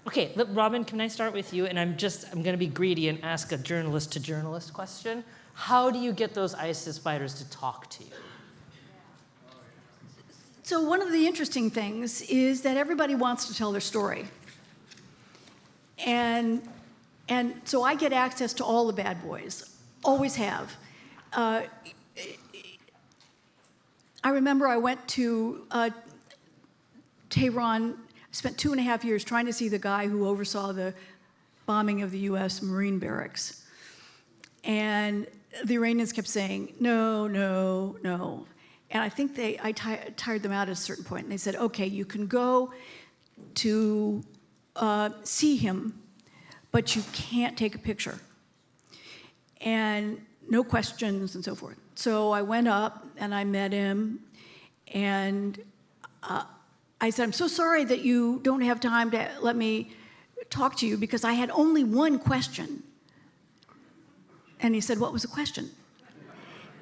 Okay, Robin, can I start with you? And I'm going to be greedy and ask a journalist-to-journalist question. How do you get those ISIS fighters to talk to you? So one of the interesting things is that everybody wants to tell their story. And so I get access to all the bad boys, always have. I remember I went to Tehran, spent 2.5 years trying to see the guy who oversaw the bombing of the US Marine barracks. And the Iranians kept saying, no, no, no. And I think I tired them out at a certain point, and they said, okay, you can go to see him, but you can't take a picture. And no questions and so forth. So I went up and I met him, and I said, I'm so sorry that you don't have time to let me talk to you because I had only one question. And he said, what was the question?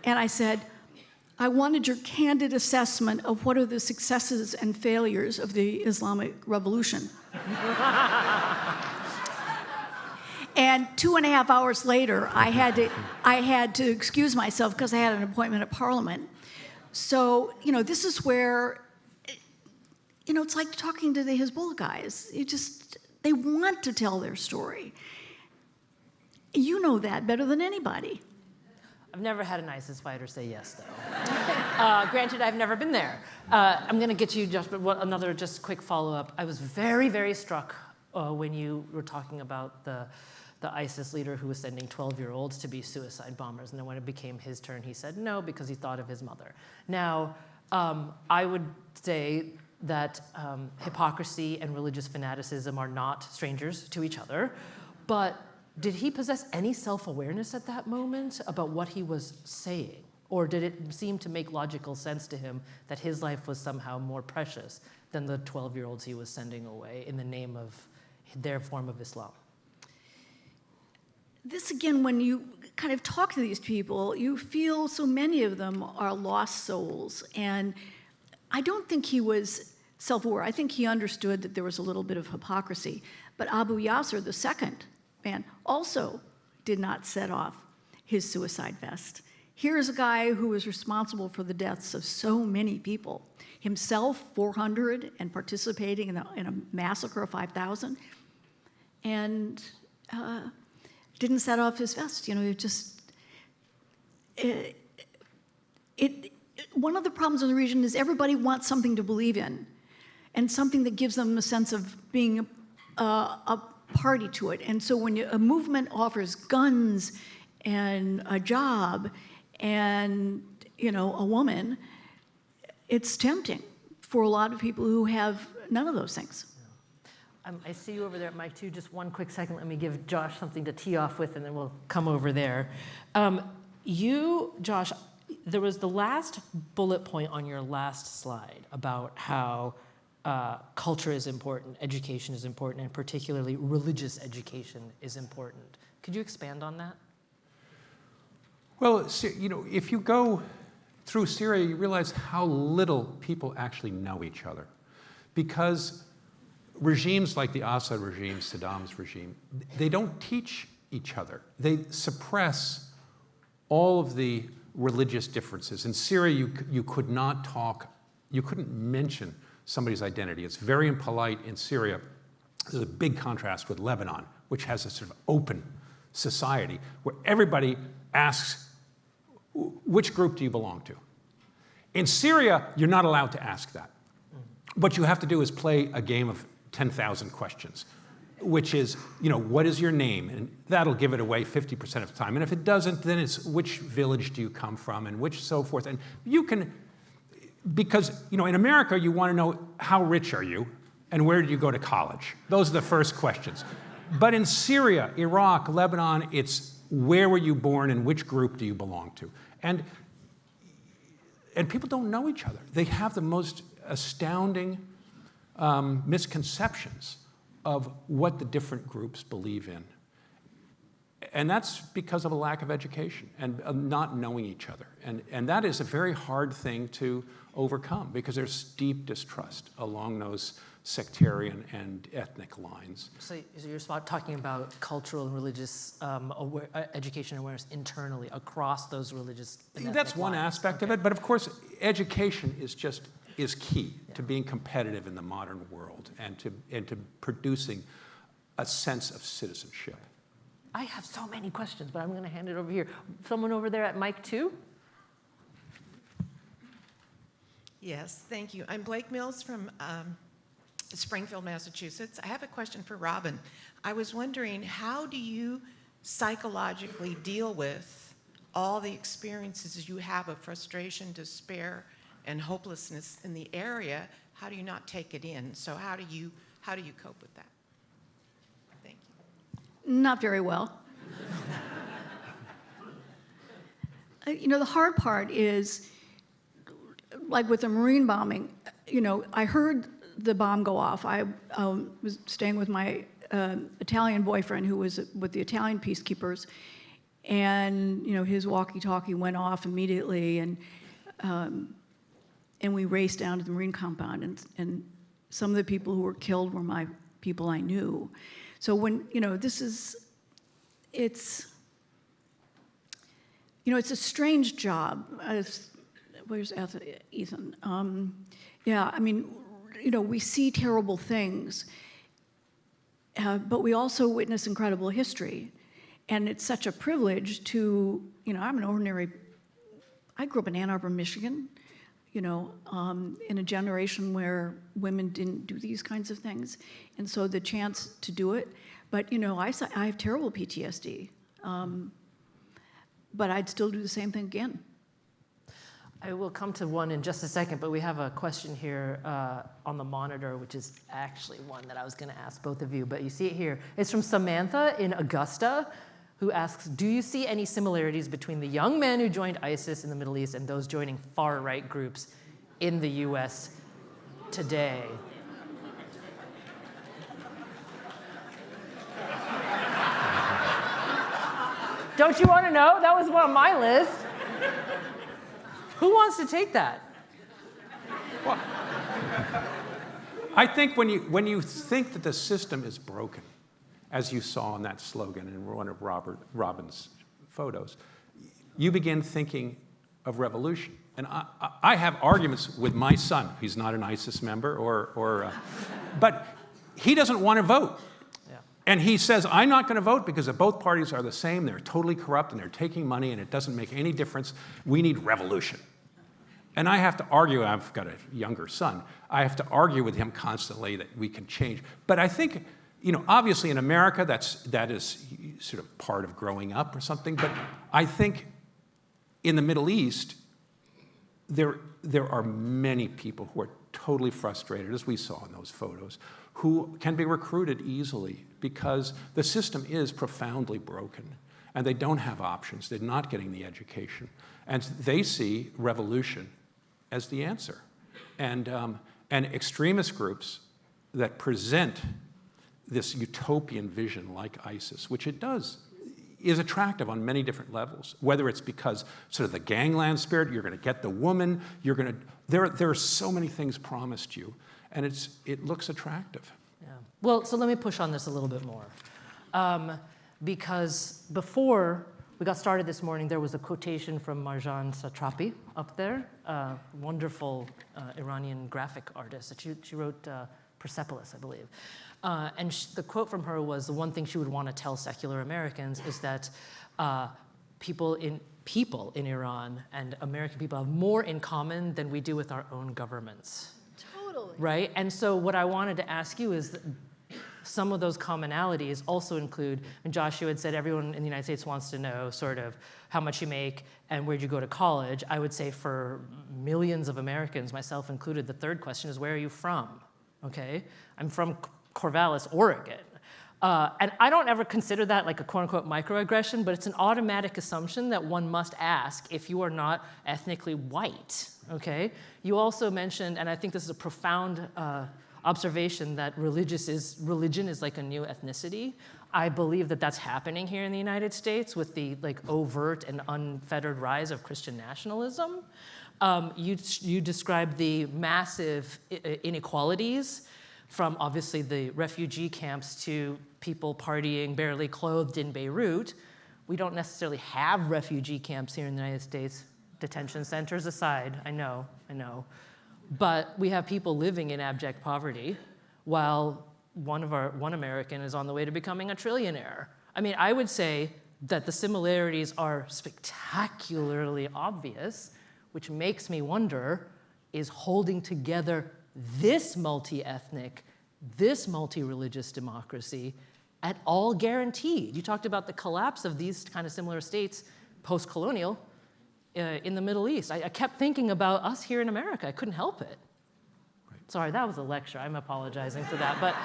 And I said, I wanted your candid assessment of what are the successes and failures of the Islamic Revolution. And 2.5 hours later, I had to excuse myself because I had an appointment at Parliament. So, this is where, it's like talking to the Hezbollah guys. They want to tell their story. You know that better than anybody. I've never had an ISIS fighter say yes, though. Granted, I've never been there. I'm going to get you another quick follow-up. I was very, very struck when you were talking about the ISIS leader who was sending 12-year-olds to be suicide bombers. And then when it became his turn, he said no because he thought of his mother. Now, I would say that hypocrisy and religious fanaticism are not strangers to each other. But did he possess any self-awareness at that moment about what he was saying? Or did it seem to make logical sense to him that his life was somehow more precious than the 12-year-olds he was sending away in the name of their form of Islam? This, again, when you kind of talk to these people, you feel so many of them are lost souls. And I don't think he was self-aware. I think he understood that there was a little bit of hypocrisy. But Abu Yasser, the second man, also did not set off his suicide vest. Here's a guy who was responsible for the deaths of so many people. Himself, 400, and participating in a massacre of 5,000. And didn't set off his vest. One of the problems in the region is everybody wants something to believe in, and something that gives them a sense of being a party to it. And so when a movement offers guns and a job and a woman, it's tempting for a lot of people who have none of those things. I see you over there at mic 2. Just one quick second. Let me give Josh something to tee off with, and then we'll come over there. Josh, there was the last bullet point on your last slide about how culture is important, education is important, and particularly religious education is important. Could you expand on that? Well, if you go through Syria, you realize how little people actually know each other. Because regimes like the Assad regime, Saddam's regime, they don't teach each other. They suppress all of the religious differences. In Syria, you could not talk, you couldn't mention somebody's identity. It's very impolite in Syria. There's a big contrast with Lebanon, which has a sort of open society where everybody asks, which group do you belong to? In Syria, you're not allowed to ask that. What you have to do is play a game of 10,000 questions, which is, what is your name? And that'll give it away 50% of the time. And if it doesn't, then it's which village do you come from and which so forth. And you can, because, in America, you want to know how rich are you and where did you go to college? Those are the first questions. But in Syria, Iraq, Lebanon, it's where were you born and which group do you belong to? And people don't know each other. They have the most astounding misconceptions of what the different groups believe in. And that's because of a lack of education and of not knowing each other. And that is a very hard thing to overcome because there's deep distrust along those sectarian and ethnic lines. So you're talking about cultural and religious education and awareness internally across those religious and ethnic That's one lines. aspect of it, but of course, education is key to being competitive in the modern world and to producing a sense of citizenship. I have so many questions, but I'm going to hand it over here. Someone over there at mic 2? Yes, thank you. I'm Blake Mills from Springfield, Massachusetts. I have a question for Robin. I was wondering, how do you psychologically deal with all the experiences you have of frustration, despair, and hopelessness in the area? How do you not take it in? So how do you cope with that? Thank you. Not very well. The hard part is, like with the Marine bombing, I heard the bomb go off. I was staying with my Italian boyfriend who was with the Italian peacekeepers, and his walkie-talkie went off immediately, and we raced down to the Marine compound, and some of the people who were killed were my people I knew. So when it's a strange job. Where's Ethan? We see terrible things, but we also witness incredible history. And it's such a privilege to, I grew up in Ann Arbor, Michigan, in a generation where women didn't do these kinds of things. And so the chance to do it, but, I have terrible PTSD, but I'd still do the same thing again. I will come to one in just a second, but we have a question here on the monitor, which is actually one that I was going to ask both of you, but you see it here. It's from Samantha in Augusta, who asks, do you see any similarities between the young men who joined ISIS in the Middle East and those joining far-right groups in the US today? Don't you want to know? That was one on my list. Who wants to take that? Well, I think when you think that the system is broken, as you saw in that slogan in one of Robin's photos, you begin thinking of revolution. And I have arguments with my son. He's not an ISIS member, but he doesn't want to vote. Yeah. And he says, I'm not going to vote because both parties are the same. They're totally corrupt and they're taking money and it doesn't make any difference. We need revolution. And I have to argue, I've got a younger son, I have to argue with him constantly that we can change. But I think, obviously in America, that is sort of part of growing up or something. But I think in the Middle East, there are many people who are totally frustrated, as we saw in those photos, who can be recruited easily because the system is profoundly broken and they don't have options. They're not getting the education. And they see revolution as the answer. And extremist groups that present this utopian vision like ISIS, which it does, is attractive on many different levels, whether it's because sort of the gangland spirit, you're going to get the woman, there are so many things promised you, and it looks attractive. Yeah. Well, so let me push on this a little bit more. Because before we got started this morning, there was a quotation from Meghna Chakrabarti up there, wonderful Iranian graphic artist. She wrote Persepolis, I believe. And the quote from her was, the one thing she would want to tell secular Americans is that people in Iran and American people have more in common than we do with our own governments. Totally. Right? And so what I wanted to ask you is, some of those commonalities also include, and Joshua had said everyone in the United States wants to know sort of how much you make and where'd you go to college. I would say for millions of Americans, myself included, the third question is, where are you from? Okay? I'm from Corvallis, Oregon. And I don't ever consider that like a quote-unquote microaggression, but it's an automatic assumption that one must ask if you are not ethnically white, okay? You also mentioned, and I think this is a profound observation that religion is like a new ethnicity. I believe that that's happening here in the United States with the overt and unfettered rise of Christian nationalism. You described the massive inequalities from obviously the refugee camps to people partying barely clothed in Beirut. We don't necessarily have refugee camps here in the United States, detention centers aside, I know. But we have people living in abject poverty while one American is on the way to becoming a trillionaire. I mean, I would say that the similarities are spectacularly obvious, which makes me wonder, is holding together this multi-ethnic, this multi-religious democracy at all guaranteed? You talked about the collapse of these kind of similar states post-colonial in the Middle East. I kept thinking about us here in America. I couldn't help it. Right. Sorry, that was a lecture. I'm apologizing for that, but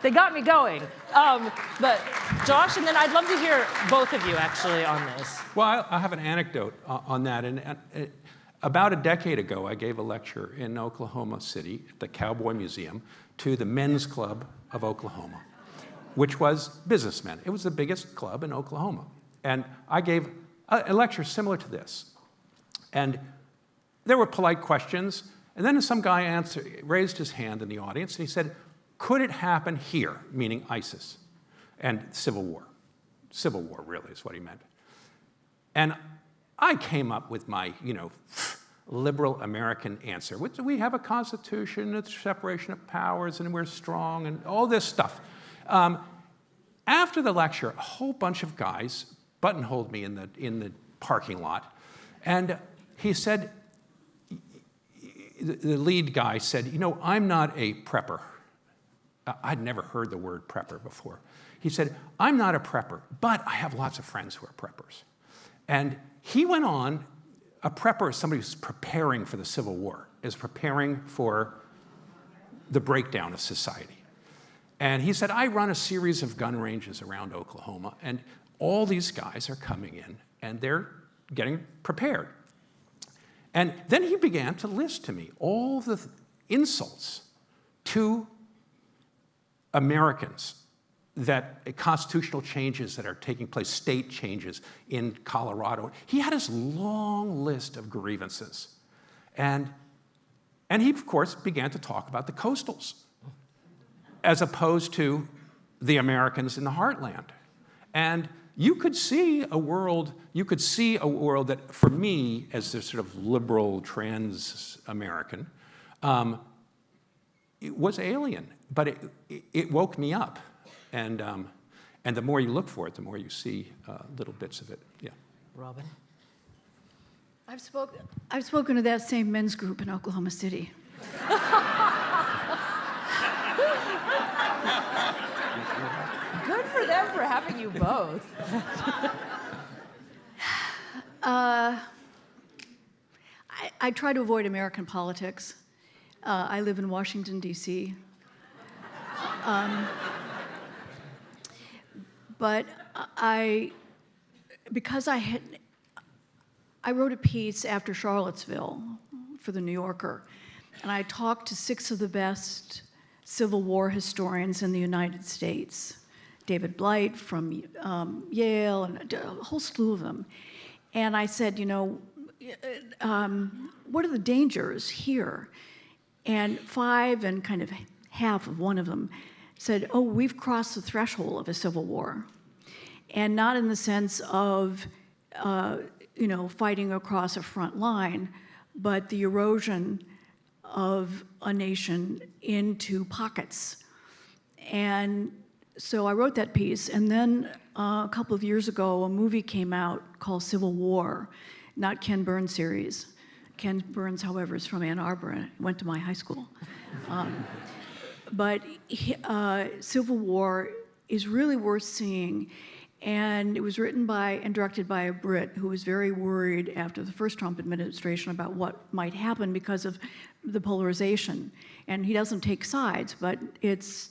they got me going. But Josh, and then I'd love to hear both of you actually on this. Well, I have an anecdote on that. And about a decade ago, I gave a lecture in Oklahoma City at the Cowboy Museum to the Men's Club of Oklahoma, which was businessmen. It was the biggest club in Oklahoma. And I gave a lecture similar to this. And there were polite questions. And then some guy raised his hand in the audience, and he said, could it happen here, meaning ISIS and civil war? Civil war, really, is what he meant. And I came up with my, liberal American answer, which we have a constitution, it's separation of powers, and we're strong, and all this stuff. After the lecture, a whole bunch of guys buttonholed me in the parking lot, and he said, the lead guy said, I'm not a prepper. I'd never heard the word prepper before. He said, I'm not a prepper, but I have lots of friends who are preppers. And he went on, a prepper is somebody who's preparing for the Civil War, is preparing for the breakdown of society. And he said, I run a series of gun ranges around Oklahoma, and all these guys are coming in, and they're getting prepared. And then he began to list to me all the insults to Americans, that constitutional changes that are taking place, state changes in Colorado. He had this long list of grievances. And he, of course, began to talk about the coastals as opposed to the Americans in the heartland. And you could see a world that, for me, as a sort of liberal trans-American, it was alien, but it woke me up. And the more you look for it, the more you see little bits of it. Yeah. Robin? I've spoken to that same men's group in Oklahoma City. Good for them for having you both. I try to avoid American politics. I live in Washington, D.C. But because I wrote a piece after Charlottesville for The New Yorker, and I talked to 6 of the best Civil War historians in the United States, David Blight from Yale, and a whole slew of them. And I said, what are the dangers here? And 5 and kind of half of one of them said, oh, we've crossed the threshold of a civil war. And not in the sense of, fighting across a front line, but the erosion of a nation into pockets. And so I wrote that piece, and then a couple of years ago, a movie came out called Civil War, not Ken Burns series. Ken Burns, however, is from Ann Arbor and went to my high school. But Civil War is really worth seeing. And it was written by and directed by a Brit who was very worried after the first Trump administration about what might happen because of the polarization. And he doesn't take sides, but it's,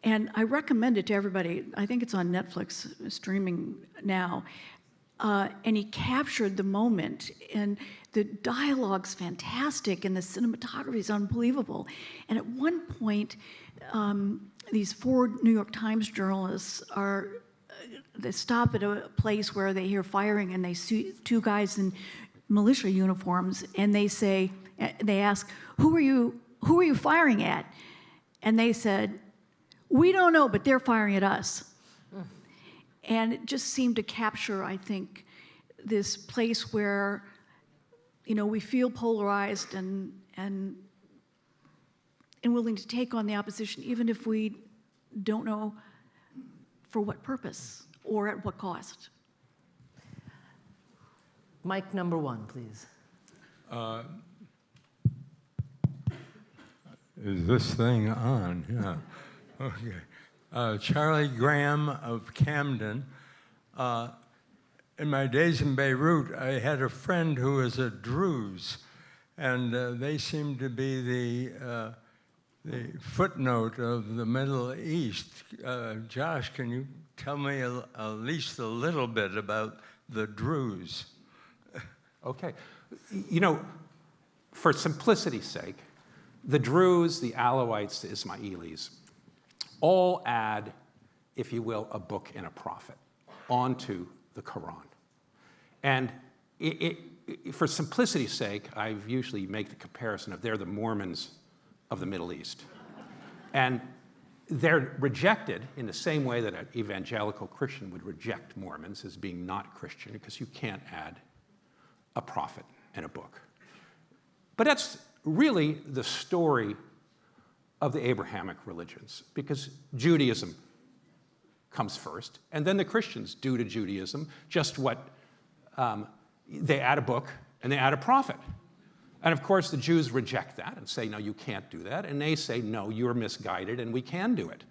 and I recommend it to everybody. I think it's on Netflix, streaming now. And he captured the moment. And the dialogue's fantastic and the cinematography is unbelievable. And at one point, these 4 New York Times journalists they stop at a place where they hear firing and they see 2 guys in militia uniforms and they ask, who are you firing at? And they said, we don't know, but they're firing at us. And it just seemed to capture, I think, this place where, we feel polarized and willing to take on the opposition, even if we don't know for what purpose or at what cost. Mic number 1, please. Is this thing on? Yeah. Okay. Charlie Graham of Camden. In my days in Beirut, I had a friend who was a Druze, and they seemed to be the footnote of the Middle East. Josh, can you tell me at least a little bit about the Druze? Okay. For simplicity's sake, the Druze, the Alawites, the Ismailis, all add, if you will, a book and a prophet onto the Quran. And for simplicity's sake, I usually make the comparison of they're the Mormons of the Middle East. And they're rejected in the same way that an evangelical Christian would reject Mormons as being not Christian, because you can't add a prophet and a book. But that's really the story of the Abrahamic religions, because Judaism comes first, and then the Christians do to Judaism just what they add a book and they add a prophet. And of course, the Jews reject that and say, no, you can't do that. And they say, no, you're misguided and we can do it.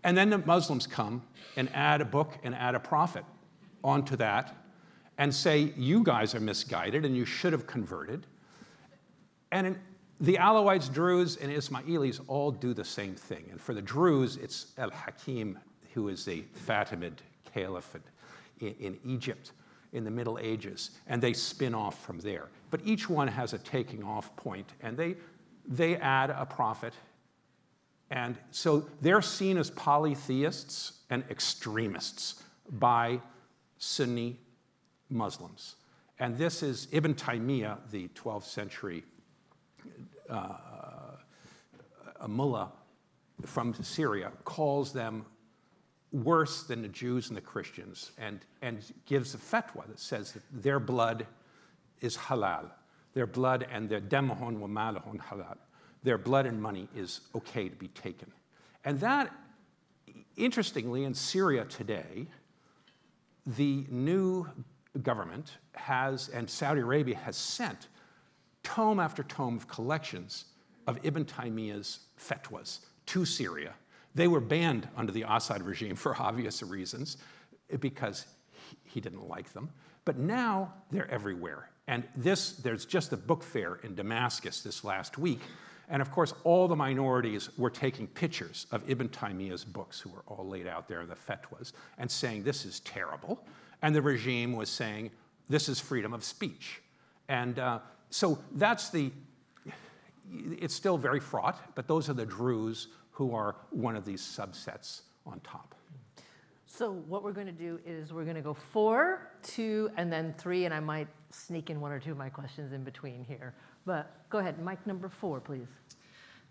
And then the Muslims come and add a book and add a prophet onto that and say, you guys are misguided and you should have converted. And the Alawites, Druze, and Ismailis all do the same thing. And for the Druze, it's al-Hakim, who is the Fatimid caliphate in Egypt in the Middle Ages, and they spin off from there. But each one has a taking off point, and they add a prophet. And so they're seen as polytheists and extremists by Sunni Muslims. And this is Ibn Taymiyyah, the 12th century a mullah from Syria, calls them worse than the Jews and the Christians, and gives a fatwa that says that their blood is halal. Their blood and their demahon wa malahon halal. Their blood and money is okay to be taken. And that, interestingly, in Syria today, the new government has, and Saudi Arabia has sent tome after tome of collections of Ibn Taymiyyah's fatwas to Syria. They were banned under the Assad regime for obvious reasons, because he didn't like them. But now they're everywhere. And there's just a book fair in Damascus this last week. And of course, all the minorities were taking pictures of Ibn Taymiyyah's books, who were all laid out there, the fatwas, and saying, this is terrible. And the regime was saying, this is freedom of speech. And so it's still very fraught, but those are the Druze who are one of these subsets on top. So what we're going to do is we're going to go 4, 2, and then 3, and I might sneak in 1 or 2 of my questions in between here. But go ahead, mic number 4, please.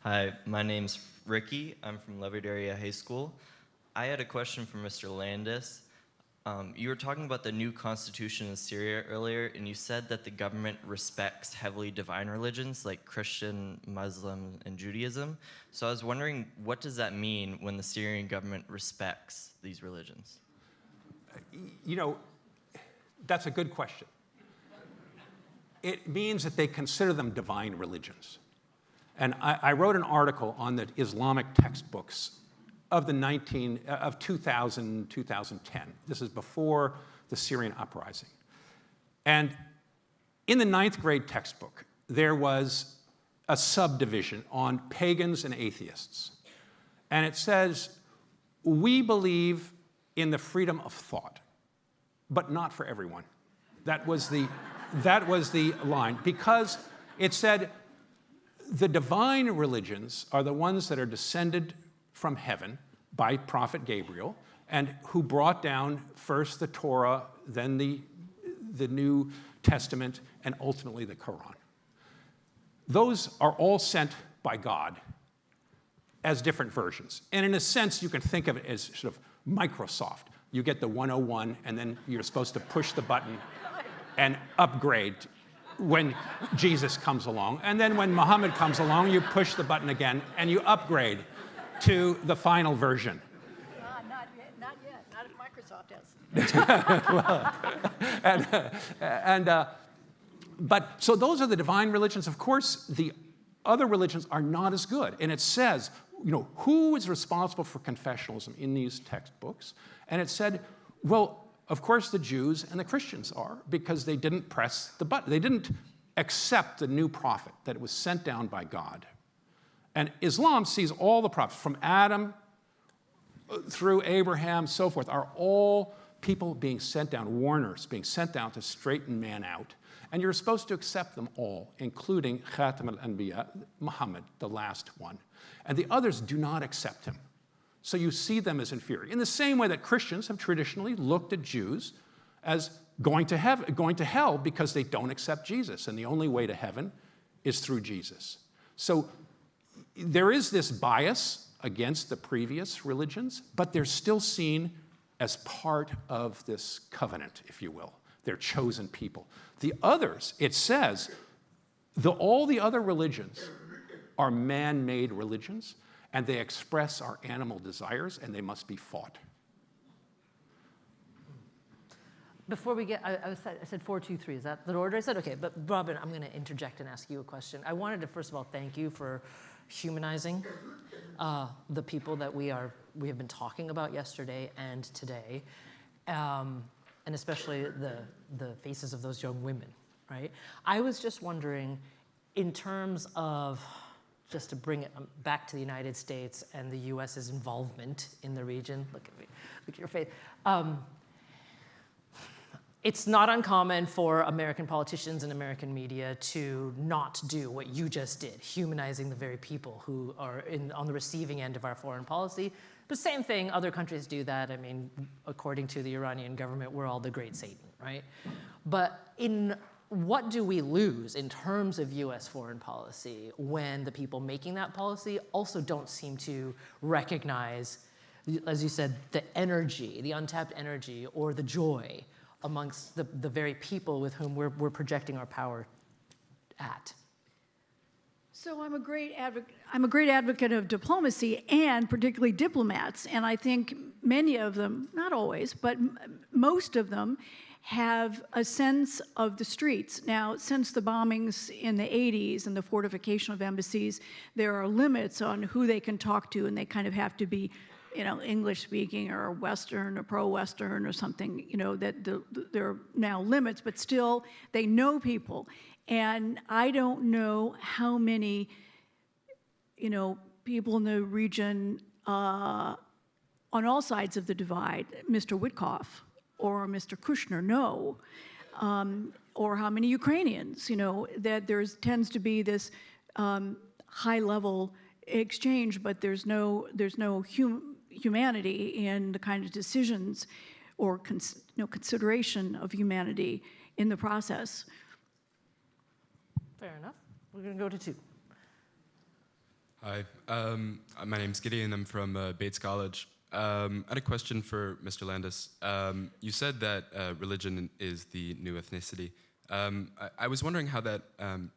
Hi, my name's Ricky. I'm from Levitt Area High School. I had a question for Mr. Landis. You were talking about the new constitution in Syria earlier, and you said that the government respects heavily divine religions like Christian, Muslim, and Judaism. So I was wondering, what does that mean when the Syrian government respects these religions? That's a good question. It means that they consider them divine religions. And I wrote an article on the Islamic textbooks of 2000, 2010. This is before the Syrian uprising. And in the 9th grade textbook, there was a subdivision on pagans and atheists. And it says, we believe in the freedom of thought, but not for everyone. That was the That was the line, because it said the divine religions are the ones that are descended from heaven by Prophet Gabriel, and who brought down first the Torah, then the New Testament, and ultimately the Quran. Those are all sent by God as different versions. And in a sense, you can think of it as sort of Microsoft. You get the 101, and then you're supposed to push the button and upgrade when Jesus comes along. And then when Muhammad comes along, you push the button again, and you upgrade to the final version. Not yet. Not if Microsoft has. But so those are the divine religions. Of course, the other religions are not as good. And it says, who is responsible for confessionalism in these textbooks? And it said, well, of course the Jews and the Christians are, because they didn't press the button. They didn't accept the new prophet, that it was sent down by God. And Islam sees all the prophets, from Adam through Abraham, so forth, are all people being sent down, warners being sent down to straighten man out. And you're supposed to accept them all, including Khatam al-Anbiya, Muhammad, the last one. And the others do not accept him. So you see them as inferior. In the same way that Christians have traditionally looked at Jews as going to hell because they don't accept Jesus. And the only way to heaven is through Jesus. So there is this bias against the previous religions, but they're still seen as part of this covenant, if you will. They're chosen people. The others, it says, all the other religions are man-made religions, and they express our animal desires, and they must be fought. Before we get, I said 4, 2, 3. Is that the order I said? Okay, but Robin, I'm going to interject and ask you a question. I wanted to first of all thank you for humanizing the people that we have been talking about yesterday and today, and especially the faces of those young women. Right? I was just wondering, in terms of, just to bring it back to the United States and the U.S.'s involvement in the region. Look at me, look at your face. It's not uncommon for American politicians and American media to not do what you just did, humanizing the very people who are on the receiving end of our foreign policy. But same thing, other countries do that. I mean, according to the Iranian government, we're all the great Satan, right? But what do we lose in terms of US foreign policy when the people making that policy also don't seem to recognize, as you said, the energy, the untapped energy, or the joy amongst the very people with whom we're projecting our power at? So I'm a great advocate of diplomacy, and particularly diplomats. And I think many of them, not always, but most of them, have a sense of the streets. Now, since the bombings in the 80s and the fortification of embassies, there are limits on who they can talk to, and they kind of have to be, English speaking or Western or pro-Western or something, that there are now limits, but still they know people. And I don't know how many, people in the region on all sides of the divide, Mr. Witkoff or Mr. Kushner know, or how many Ukrainians, that tends to be this high-level exchange, but there's no humanity in the kind of decisions or consideration of humanity in the process. Fair enough. We're going to go to 2. Hi, my name's Gideon. I'm from Bates College. I had a question for Mr. Landis. You said that religion is the new ethnicity. I was wondering how that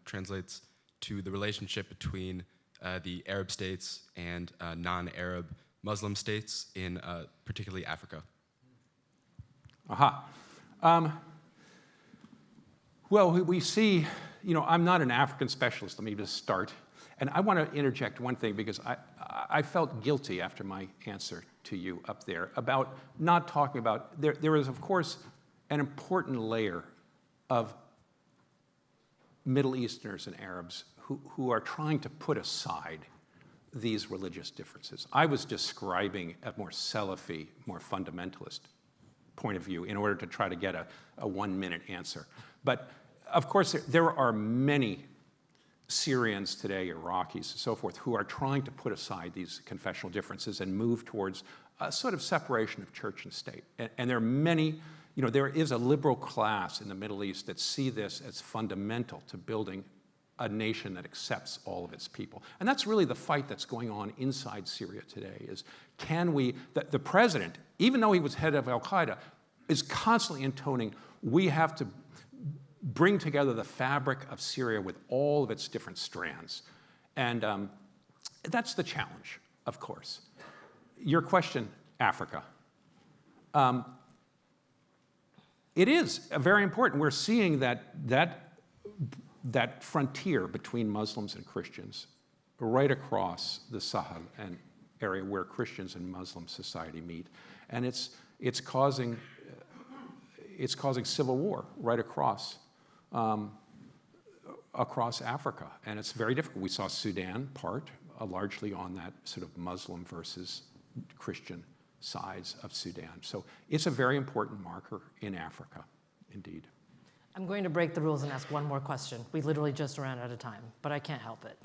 translates to the relationship between the Arab states and non-Arab Muslim states in particularly Africa. Aha. Well, we see, I'm not an African specialist. Let me just start. And I want to interject one thing, because I felt guilty after my answer to you up there about not talking about, there is, of course, an important layer of Middle Easterners and Arabs who are trying to put aside these religious differences. I was describing a more Salafi, more fundamentalist point of view in order to try to get a 1-minute answer. But Of course, there are many Syrians today, Iraqis, and so forth, who are trying to put aside these confessional differences and move towards a sort of separation of church and state. And there are many, there is a liberal class in the Middle East that see this as fundamental to building a nation that accepts all of its people. And that's really the fight that's going on inside Syria today, is the president, even though he was head of al-Qaeda, is constantly intoning, we have to bring together the fabric of Syria with all of its different strands. And that's the challenge, of course. Your question, Africa. It is very important. We're seeing that frontier between Muslims and Christians right across the Sahel and area where Christians and Muslim society meet. And it's causing civil war right across Africa, and it's very difficult. We saw Sudan part largely on that sort of Muslim versus Christian sides of Sudan. So it's a very important marker in Africa, indeed. I'm going to break the rules and ask one more question. We literally just ran out of time, but I can't help it.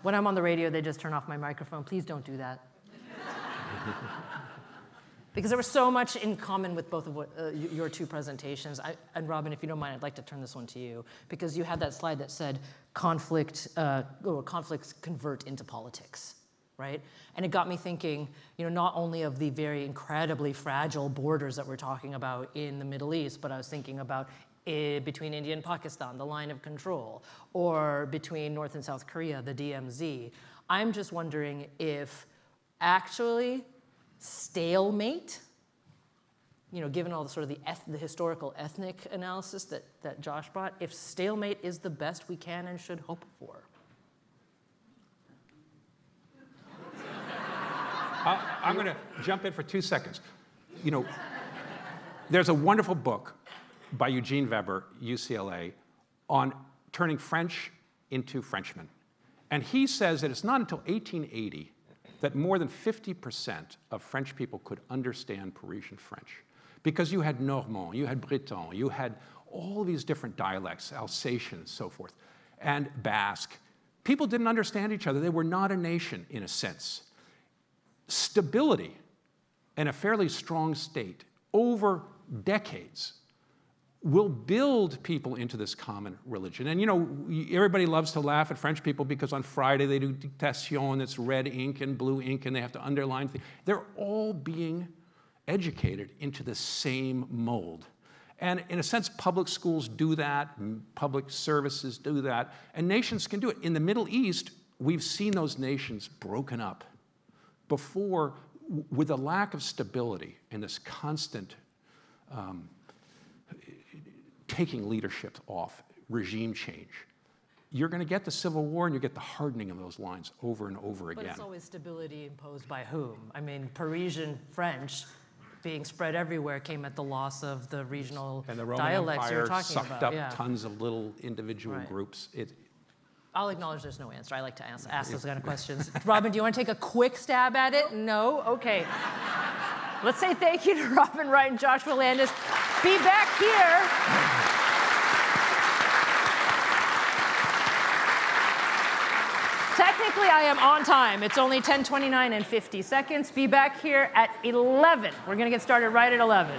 When I'm on the radio, they just turn off my microphone. Please don't do that. Because there was so much in common with both of your two presentations. And Robin, if you don't mind, I'd like to turn this one to you, because you had that slide that said conflicts convert into politics, right? And it got me thinking, not only of the very incredibly fragile borders that we're talking about in the Middle East, but I was thinking about between India and Pakistan, the line of control, or between North and South Korea, the DMZ. I'm just wondering if actually stalemate, given all the sort of the historical ethnic analysis that Josh brought, if stalemate is the best we can and should hope for. I'm going to jump in for 2 seconds. There's a wonderful book by Eugene Weber, UCLA, on turning French into Frenchmen. And he says that it's not until 1880 that more than 50% of French people could understand Parisian French. Because you had Normand, you had Breton, you had all these different dialects, Alsatian and so forth, and Basque. People didn't understand each other. They were not a nation, in a sense. Stability and a fairly strong state over decades will build people into this common religion. And everybody loves to laugh at French people because on Friday they do dictation, it's red ink and blue ink, and they have to underline things. They're all being educated into the same mold. And in a sense, public schools do that, public services do that, and nations can do it. In the Middle East, we've seen those nations broken up before with a lack of stability and this constant taking leadership off, regime change. You're going to get the civil war and you get the hardening of those lines over and over again. But it's always stability imposed by whom? I mean, Parisian French being spread everywhere came at the loss of the regional and the Roman dialects you were Empire talking sucked about. up tons of little individual groups. I'll acknowledge there's no answer. I like to ask those kind of questions. Robin, do you want to take a quick stab at it? No? Okay. Let's say thank you to Robin Wright and Joshua Landis. Be back here. Technically, I am on time. It's only 10:29 and 50 seconds. Be back here at 11. We're going to get started right at 11.